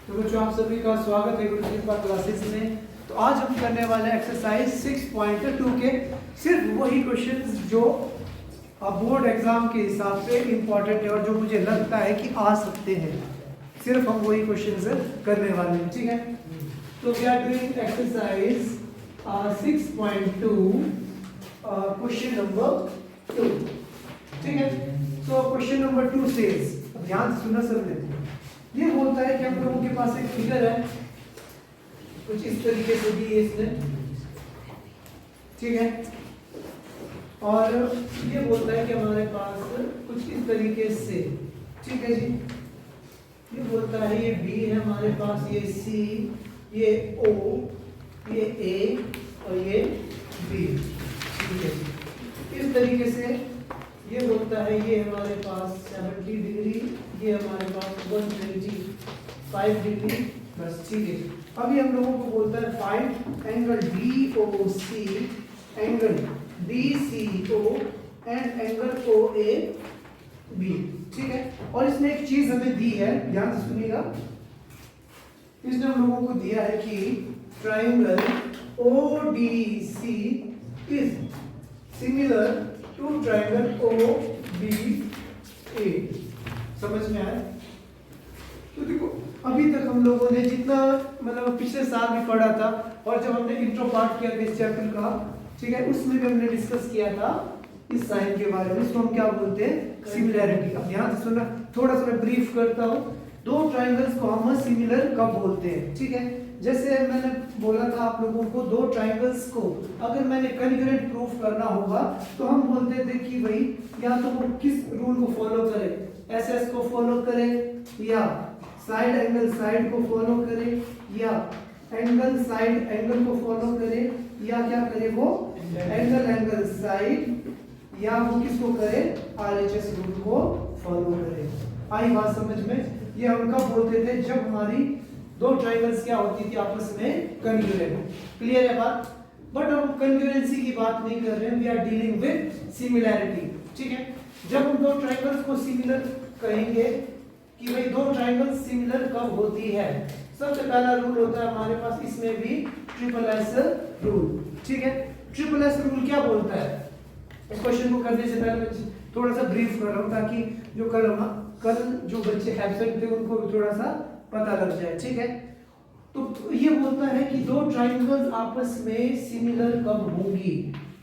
तो बच्चों आप सभी का स्वागत है गुरुजी कृपा क्लासेस में। तो आज हम करने वाले हैं एक्सरसाइज 6.2 के सिर्फ वही क्वेश्चंस जो बोर्ड एग्जाम के हिसाब से इम्पोर्टेंट है और जो मुझे लगता है कि आ सकते हैं। सिर्फ हम वही क्वेश्चंस करने वाले हैं, ठीक है। तो we are doing exercise 6.2 question number 2, ठीक है। सो क्वेश्चन नंबर 2 सेज, ध्यान से सुनना सबने। ये बोलता है कि हम लोगों के पास एक फिगर है, कुछ इस तरीके से दी है इसने, ठीक है। और ये बोलता है कि हमारे पास कुछ इस तरीके से, ठीक है जी। ये बोलता है ये बी है हमारे पास, ये सी, ये ओ, ये ए और ये बी, ठीक है जी। इस तरीके से ये बोलता है ये हमारे पास 70 डिग्री, ये हमारे पास 125 डिग्री, बस ठीक है। अभी हम लोगों को बोलता है find angle DOC, angle DCO and angle OAB, ठीक है। और इसमें एक चीज हमें दी है, ध्यान से सुनिएगा। इसने हम लोगों को दिया है कि triangle ODC is similar to triangle OBA। समझ में आया? तो देखो अभी तक हम लोगों ने जितना मतलब पिछले साल भी पढ़ा था और जब हमने इंट्रो पार्ट किया था इस चैप्टर का, ठीक है, उसमें भी हमने डिस्कस किया था इस साइन के बारे में। इसको हम क्या बोलते हैं? सिमिलैरिटी। अब ध्यान से सुनना, थोड़ा सा मैं ब्रीफ करता हूँ। दो ट्राइंगल्स को हम सिमिलर कब बोलते हैं, ठीक है। जैसे मैंने बोला था आप लोगों को, दो ट्राइंगल्स को अगर मैंने कॉन्ग्रुएंट प्रूफ करना होगा तो हम बोलते थे कि भाई या तो वो किस रूल को फॉलो करे, SS को फॉलो करे, या साइड एंगल साइड को फॉलो करे, या एंगल साइड एंगल को फॉलो करे, या क्या करे वो एंगल एंगल साइड, या वो किसको करे RHS रूल को फॉलो करे। आई बात समझ में? ये हम कब बोलते थे? जब हमारी दो ट्राइंगल्स क्या होती थी आपस में कॉन्ग्रुएंट। क्लियर है बात? बट हम कॉन्ग्रुएंसी की बात नहीं कर रहे हैं, we are dealing with similarity, ठीक है। जब हम दो ट्राइंगल्स को सिमिलर कहेंगे कि भाई दो ट्राइंगल्स सिमिलर कब होती है, सबसे पहला रूल होता है हमारे पास, इसमें भी SSS रूल, ठीक है। SSS रूल क्या बोलता है? इस क्वेश्चन को करने से पहले मैं थोड़ा सा ब्रीफ कर रहा हूँ ताकि जो कल जो बच्चे एब्सेंट थे उनको भी थोड़ा सा पता लग जाए, ठीक है। तो ये बोलता है कि दो ट्राइंगल्स आपस में सिमिलर कब होंगी?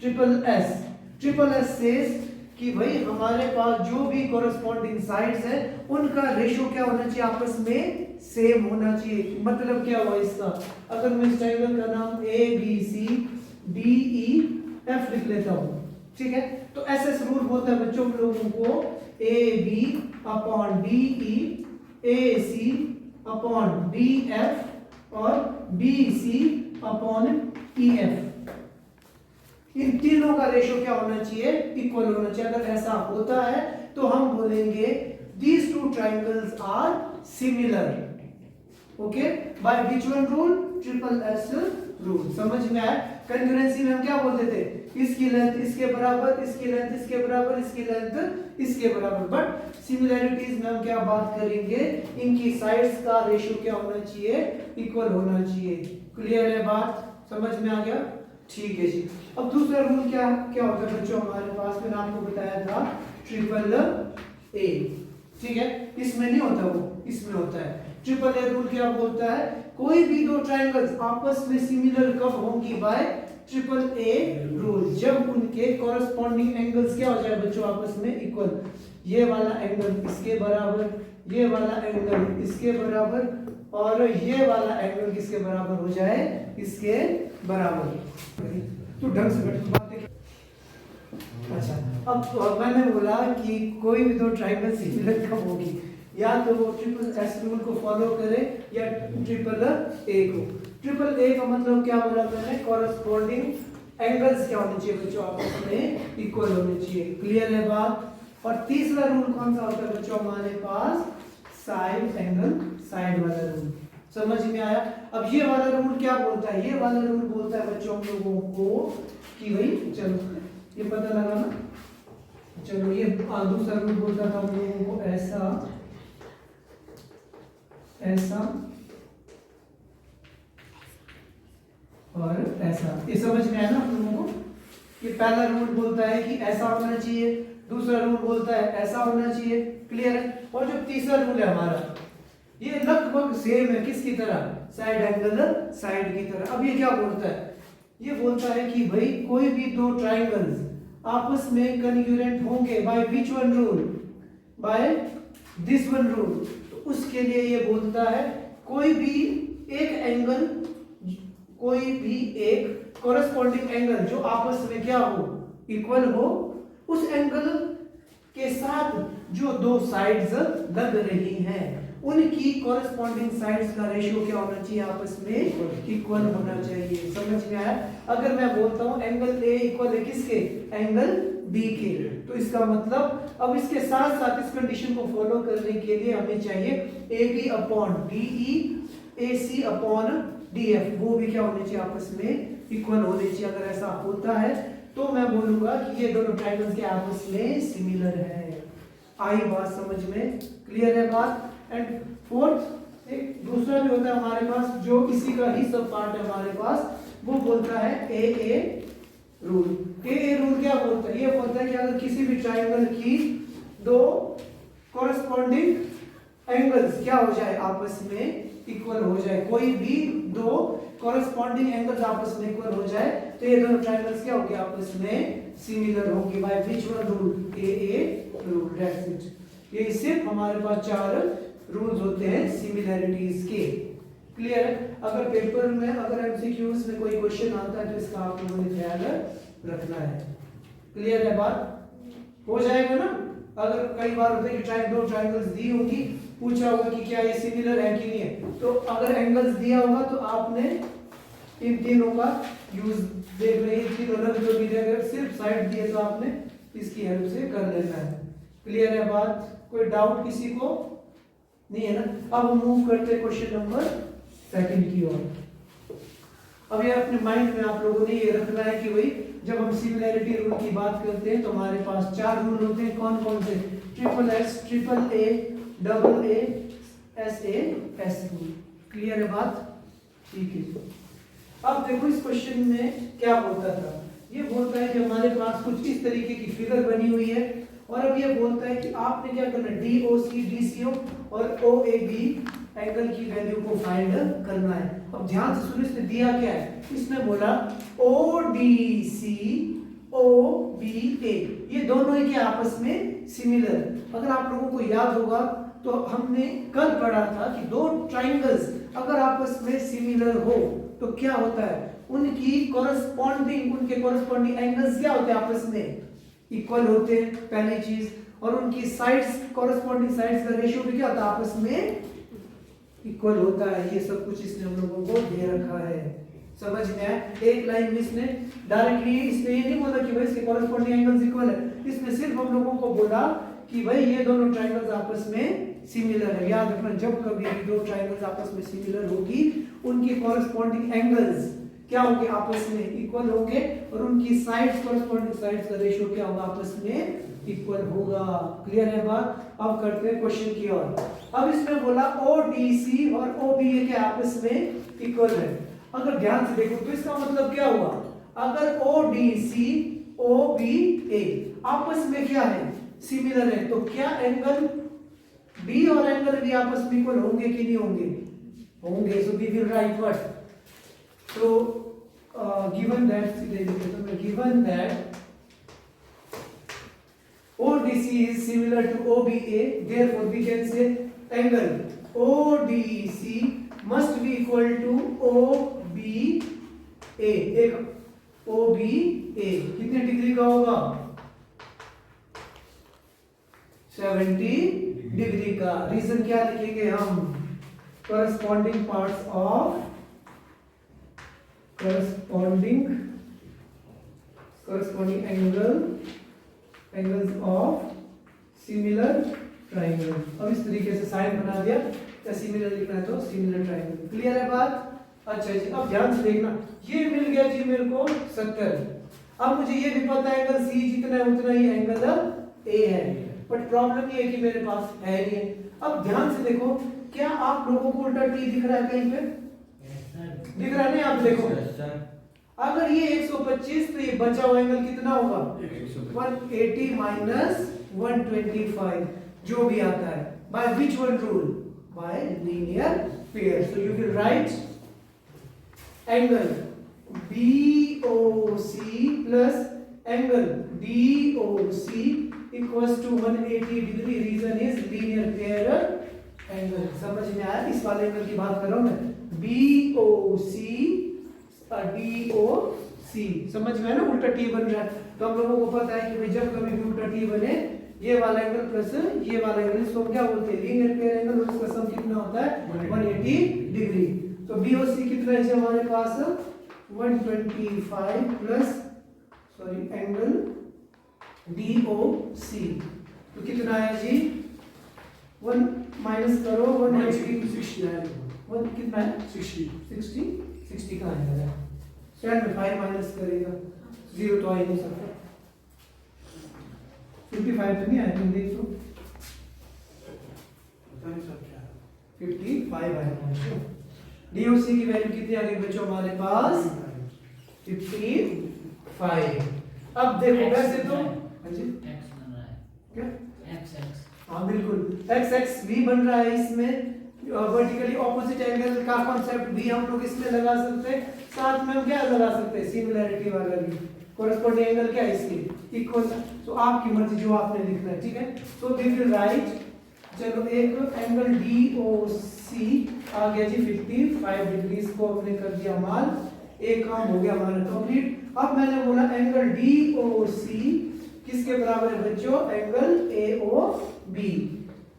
SSS सेज कि भाई हमारे पास जो भी कॉरेस्पॉन्डिंग साइड्स है उनका रेशियो क्या होना चाहिए? आपस में सेम होना चाहिए। मतलब क्या हुआ इसका? अगर मैं इस ट्राइंगल का नाम ABCDEF लिख लेता हूँ, ठीक है, तो SS रूल बोलता है बच्चों लोगों को AB upon DE, AC upon DF और BC अपॉन EF। इन तीनों का रेशियो क्या होना चाहिए? इक्वल होना चाहिए। अगर ऐसा होता है तो हम बोलेंगे these two triangles are similar, okay, bye which one rule? SSS rule. समझ में आया? कॉन्ग्रुएंसी में हम क्या बोलते थे? इसकी लेंथ इसके बराबर, इसकी लेंथ इसके बराबर, इसकी लेंथ इसके बराबर। बट सिमिलैरिटीज में हम क्या बात करेंगे? इनकी साइड्स का रेशियो क्या होना चाहिए? इक्वल होना चाहिए। क्लियर है बात? समझ में आ गया? ठीक है जी। अब दूसरा रूल क्या क्या होता है बच्चों हमारे पास? मैंने आपको बताया था AAA, ठीक है। इसमें नहीं होता वो, इसमें होता है AAA रूल। क्या बोलता है? कोई भी दो ट्राइंगल्स आपस में सिमिलर कब होंगी? बाय AAA रूल, जब उनके कॉरेस्पॉन्डिंग एंगल्स क्या हो जाए बच्चों? आपस में इक्वल। ये वाला एंगल इसके बराबर, ये वाला एंगल इसके बराबर, और ये वाला एंगल किसके बराबर हो जाए? इसके बराबर। तो ढंग से बैठ बात देखिए। अच्छा, अब मैंने बोला कि कोई भी दो ट्राइंगल सिमिलर कब होगी? या तो वो SSS रूल को फॉलो करे या AAA को। AAA का मतलब क्या बोला मैंने? कॉरेस्पॉन्डिंग एंगल्स क्या होने चाहिए बच्चों? आपस में इक्वल होने चाहिए। क्लियर है बात? और तीसरा रूल कौन सा होता है बच्चों हमारे पास? साइड एंगल साइड वाला रूल। समझ में आया? अब ये वाला रूल क्या बोलता है? ये वाला रूल बोलता है बच्चों हम लोगों को कि भाई चलो ये पता लगा ना, चलो ये दूसरा रूल बोलता था हम लोगों को ऐसा ऐसा और ऐसा। ये समझ में आया ना आप लोगों को? ये पहला रूल बोलता है कि ऐसा होना चाहिए, दूसरा रूल बोलता है ऐसा होना चाहिए। क्लियर है? और जो तीसरा रूल है हमारा, ये लगभग सेम है, किसकी तरह? साइड एंगल साइड की तरह। अब ये क्या बोलता है? ये बोलता है कि भाई कोई भी दो ट्राइंगल्स आपस में कन्ग्रुएंट होंगे by which one rule? By this one rule. तो उसके लिए ये बोलता है कोई भी एक कॉरेस्पॉन्डिंग एंगल जो आपस में क्या हो? इक्वल हो, उस एंगल के साथ जो दो साइड्स लग रही हैं उनकी कॉरेस्पॉन्डिंग साइड्स का रेशियो क्या होना चाहिए? आपस में इक्वल होना चाहिए। समझ में आया? अगर मैं बोलता हूं एंगल ए इक्वल है किसके? एंगल बी के, तो इसका मतलब अब इसके साथ साथ इस कंडीशन को फॉलो करने के लिए हमें चाहिए A B upon D E, A C upon D F, वो भी क्या होने चाहिए? आपस में इक्वल होने चाहिए। अगर ऐसा होता है तो मैं बोलूंगा कि ये दोनों ट्रायंगल्स के आपस में सिमिलर है। आई बात समझ में? क्लियर है बात? एंड फोर्थ एक दूसरा भी होता है हमारे पास, जो इसी का ही सब पार्ट है हमारे पास, वो बोलता है ए रूल। ए रूल क्या बोलता है? ये बोलता है कि अगर किसी भी ट्रायंगल की दो कॉरेस्पॉन्डिंग एंगल्स क्या हो जाए? आपस में इक्वल हो जाए, कोई भी दो कॉरेस्पॉन्डिंग एंगल्स आपस में इक्वल हो जाए तो ये दोनों ट्रायंगल्स क्या होंगे? आपस में सिमिलर होंगे। By which one rule? A rule. That's it. ये सिर्फ हमारे पास 4 रूल्स होते हैं सिमिलैरिटीज के। क्लियर है? अगर पेपर में अगर एमसीक्यूज में कोई क्वेश्चन आता है तो इसका आप लोगों ने ख्याल रखना है। क्लियर है बात? हो जाएगा ना? अगर कई बार होता है कि दो ट्रायंगल्स दी होगी, पूछा होगा कि क्या ये सिमिलर है कि नहीं है, तो अगर एंगल्स दिया होगा तो आपने इन तीनों का यूज देख रहे हैं, तीनों अलग जो भी अगर सिर्फ साइड दिए तो आपने इसकी हेल्प से कर लेना है। क्लियर है बात? कोई डाउट किसी को नहीं है ना? अब हम मूव करते हैं क्वेश्चन नंबर 2 की ओर। अब ये अपने माइंड में आप लोगों ने ये रखना है कि भाई जब हम सिमिलैरिटी रूल की बात करते हैं तो हमारे पास 4 रूल होते हैं। कौन कौन से? Triple x, triple A, double A, S A, S rule. Clear है बात? ठीक है। अब देखो इस क्वेश्चन में क्या बोलता था? ये बोलता है कि हमारे पास कुछ इस तरीके की फिगर बनी हुई है और अब ये बोलता है कि आपने क्या करना है? डी ओ सी, डी सी ओ और ओ ए बी एंगल की वैल्यू को फाइंड करना है। अब ध्यान से सुनो, इसने दिया क्या है? इसने बोला O D C, O B ए, ये दोनों ही के आपस में सिमिलर। अगर आप लोगों को याद होगा तो हमने कल पढ़ा था कि दो ट्राइंगल्स अगर आपस में सिमिलर हो तो क्या होता है? उनके कॉरेस्पॉन्डिंग एंगल्स क्या होते हैं? आपस में इक्वल होते हैं, पहली चीज। और उनकी साइड्स, कॉरेस्पॉन्डिंग साइड्स का रेशियो भी क्या होता है? आपस में इक्वल होता है। ये सब कुछ इसने हम लोगों को दे रखा है। समझ में आया? एक लाइन में इसने डायरेक्टली इसने ये नहीं बोला कि भाई इसके कॉरेस्पॉन्डिंग एंगल्स इक्वल है, इसने सिर्फ हम लोगों को बोला कि भाई ये दोनों ट्रायंगल्स आपस में सिमिलर है। याद रखना, जब कभी भी दो ट्रायंगल्स आपस में सिमिलर होगी उनके कॉरेस्पॉन्डिंग एंगल्स क्या होंगे? आपस में इक्वल होंगे और उनकी साइड्स, कॉरेस्पॉन्डिंग साइड्स का रेशियो क्या होगा? आपस में इक्वल होगा। क्लियर है बात? अब करते हैं क्वेश्चन की ओर। अब इसने बोला ओ डी सी और ओ बी ए के आपस में इक्वल है। अगर ध्यान से देखो तो इसका मतलब क्या हुआ? अगर O D C, O B ए आपस में क्या है? सिमिलर है, तो क्या एंगल बी और एंगल बी आपस में इक्वल होंगे कि नहीं होंगे? होंगे। So we will write what? तो given that ODC is similar to OBA, therefore we can say angle ODC must be equal to OBA। एक OBA कितने डिग्री का होगा? 70 डिग्री का। रीजन क्या लिखेंगे हम? corresponding parts of corresponding angles of similar triangle। अब इस तरीके से साइन बना दिया, या सिमिलर लिखना है तो सिमिलर ट्रायंगल। क्लियर है बात? अच्छा जी। अब ध्यान से देखना, ये मिल गया जी मेरे को 70। अब मुझे ये भी पता है एंगल सी जितना है उतना ही एंगल ए है, बट प्रॉब्लम ये है कि मेरे पास है नहीं है। अब ध्यान से देखो, क्या आप लोगों को उल्टा टी दिख रहा है कहीं पे? दिख रहा है ना? आप देखो अगर ये 125 तो ये बचा हुआ एंगल कितना होगा? 180 माइनस 125 जो भी आता है। By which one rule? By linear pair. So you will write angle BOC plus angle DOC equals to 180 डिग्री। Reason is linear pair angle. समझ में आया? इस वाले एंगल की बात कर रहा हूं मैं, BOC DOC। समझ में आया ना? उल्टा टी बन रहा है तो हम लोगों को पता है कि भाई जब कभी भी उल्टा टी बने ये वाला एंगल प्लस ये वाला एंगल, इसको क्या बोलते हैं? Linear pair angle. और इसका सम कितना होता है? 180 डिग्री। तो BOC कितना है हमारे पास? 125 प्लस एंगल DOC तो कितना है जी? 1 माइनस करो 180 1 कितना है? 60 कहाँ है? स्टैंड में 5 माइनस करेगा 0 तो आ ही नहीं सकता। 55 तो नहीं आया? तुम देख लो 55 आया। DOC की वैल्यू कितनी आ गई बच्चों हमारे पास? 55। अब देखो वैसे तो क्या? हाँ बिल्कुल x भी बन रहा है इसमें। वर्टिकली ऑपोजिट एंगल का कॉन्सेप्ट भी हम लोग इसमें लगा सकते हैं। साथ में हम क्या लगा सकते हैं? सिमिलरिटी वाला भी। कोरेस्पोंडिंग एंगल क्या है इसके? इक्वल। तो आपकी मर्जी जो आपने लिखना है, ठीक है? सो वी विल राइट, चलो एक एंगल DOC आ गया जी 55 डिग्री। इसको हमने कर दिया मान, एक काम हो गया हमारा कंप्लीट। अब मैंने बोला एंगल DOC किसके बराबर है बच्चों? एंगल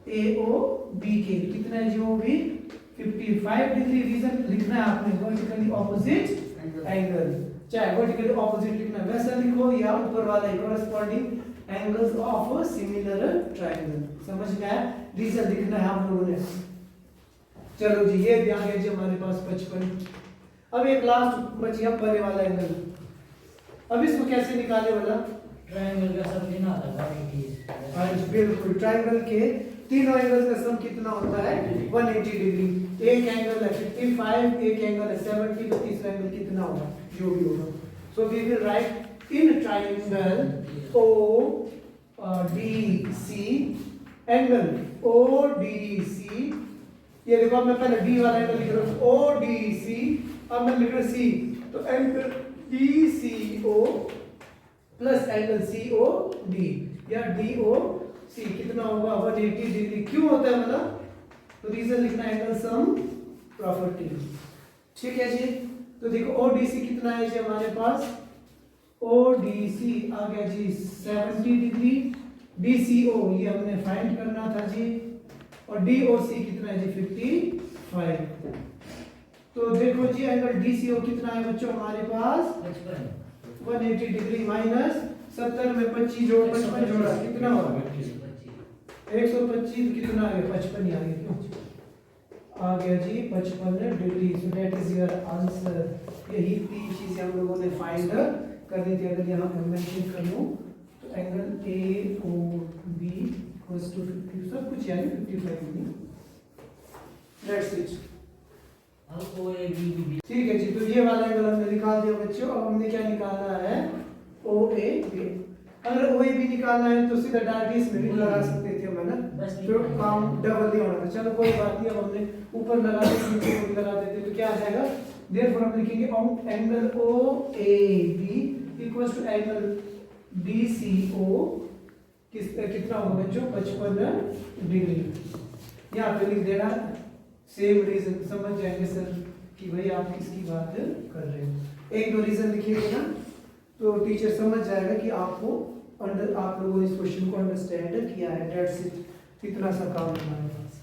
AOB के कितना है जो भी 55 डिग्री। रीजन लिखना है आपने वर्टिकली ऑपोजिट एंगल। चाहे वर्टिकली ऑपोजिट लिखना वैसा लिखो या ऊपर वाला corresponding angles of a similar triangle. समझ में आया? रीजन लिखना है हम लोगों ने। चलो जी ये ध्यान है जी हमारे पास 55। अब एक लास्ट बचिया परे वाला एंगल। अब इसको कैसे निकाले वाला? ट्रायंगल का सम कितना होता है? हाँ बिल्कुल, ट्रायंगल के तीनों एंगल्स का सम कितना होता है? 180 डिग्री। एक एंगल है 55, एक एंगल है 70, तो तीसरा एंगल कितना होगा? जो भी होगा। So we will write in triangle ODC angle ODC। ये देखो अब मैं पहले D वाला एंगल लिख रहा हूँ ODC, अब मैं लिख रहा हूँ C। तो angle DCO plus angle COD या DOC कितना होगा? 180 डिग्री। क्यों होता है मतलब? तो रीजन लिखना एंगल सम प्रॉपर्टी। ठीक है जी? तो देखो ODC कितना है जी हमारे पास? ODC आ गया जी 70 डिग्री। DCO ये हमने फाइंड करना था जी। और DOC कितना है जी? 55। तो देखो जी एंगल DCO कितना है बच्चों हमारे पास? 180 डिग्री माइनस 70 में 25 जोड़ 55 जोड़ा कितना होगा? 125 कितना आ गया? 55 ही आ गया। क्यों आ गया जी 55 degree. So that is your answer. यही तीन चीजें हम लोगों ने फाइंड करनी थी। अगर यहाँ पर मेंशन कर लूं तो एंगल AOB इक्वल्स टू 50 सब कुछ यानी 55 डिग्री। That's it. ठीक है जी? तो ये वाला एंगल हमने निकाल दिया बच्चों। अब हमने क्या निकालना है? OAB। अगर OAB निकालना है तो सीधा डायरेक्ट इसमें भी लगा सकते थे हम, है ना? तो काम डबल नहीं होना था। चलो कोई बात नहीं, अब हमने ऊपर लगा दिया नीचे को भी लगा देते तो क्या आ जाएगा? देयरफॉर हम लिखेंगे angle OAB equals to angle DCO कितना होगा बच्चों? 55 डिग्री। यहाँ पे लिख देना सेम रीजन। समझ जाएंगे सर कि भाई आप किसकी बात कर रहे हो। एक दो रीजन लिखिएगा ना तो टीचर समझ जाएगा कि आपको आप लोगों ने इस क्वेश्चन को अंडरस्टैंड किया है। That's it. इतना सा काम हमारे पास।